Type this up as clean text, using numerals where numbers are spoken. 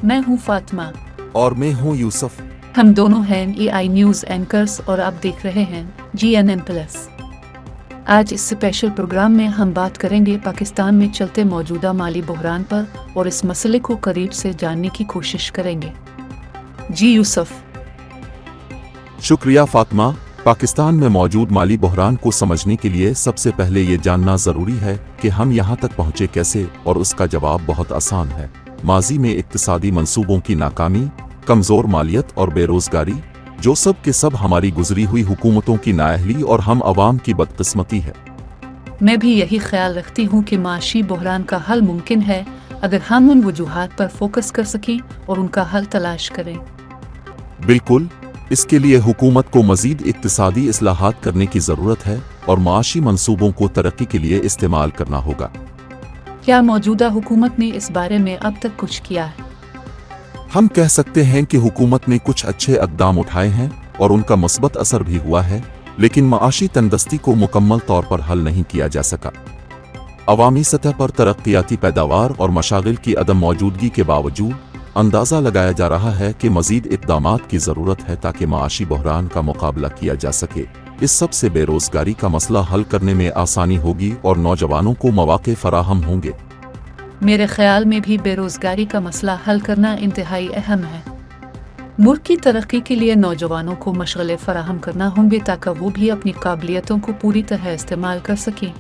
मैं हूं फातिमा और मैं हूं यूसुफ। हम दोनों हैं EI न्यूज़ एंकर्स और आप देख रहे हैं GNN+। आज इस स्पेशल प्रोग्राम में हम बात करेंगे पाकिस्तान में चलते मौजूदा माली बहरान पर और इस मसले को करीब से जानने की कोशिश करेंगे। जी यूसुफ। शुक्रिया फातिमा। पाकिस्तान में मौजूद माली बहरान को समझने के लिए सबसे पहले ये जानना ज़रूरी है कि हम यहाँ तक पहुँचे कैसे, और उसका जवाब बहुत आसान है। माजी में इक्तिसादी मंसूबों की नाकामी, कमज़ोर मालियत और बेरोज़गारी, जो सब के सब हमारी गुजरी हुई हुकूमतों की नाअहली और हम अवाम की बदकिस्मती है। मैं भी यही ख्याल रखती हूँ कि माशी बहरान का हल मुमकिन है अगर हम उन वजूहात पर फोकस कर सकें और उनका हल तलाश करें। बिल्कुल, इसके लिए हुकूमत को मज़ीद इक्तिसादी इस्लाहात करने की ज़रूरत है और माशी मंसूबों को तरक्की के लिए इस्तेमाल करना होगा। क्या मौजूदा हुकूमत ने इस बारे में अब तक कुछ किया है? हम कह सकते हैं कि हुकूमत ने कुछ अच्छे इक़दाम उठाए हैं और उनका मस्बत असर भी हुआ है, लेकिन माशी तंदस्ती को मुकम्मल तौर पर हल नहीं किया जा सका। अवामी सतह पर तरक्याती पैदावार और मशागिल की अदम मौजूदगी के बावजूद अंदाज़ा लगाया जा रहा है कि मज़ीद इक़दामात की ज़रूरत है ताकि माशी बहरान का मुकाबला किया जा सके। इस सब से बेरोज़गारी का मसला हल करने में आसानी होगी और नौजवानों को मौक़े फ़राहम होंगे। मेरे ख्याल में भी बेरोज़गारी का मसला हल करना इंतहाई अहम है। मुल्क की तरक्की के लिए नौजवानों को मशग़ले फ़राहम करना होंगे ताकि वो भी अपनी काबिलियतों को पूरी तरह इस्तेमाल कर सकें।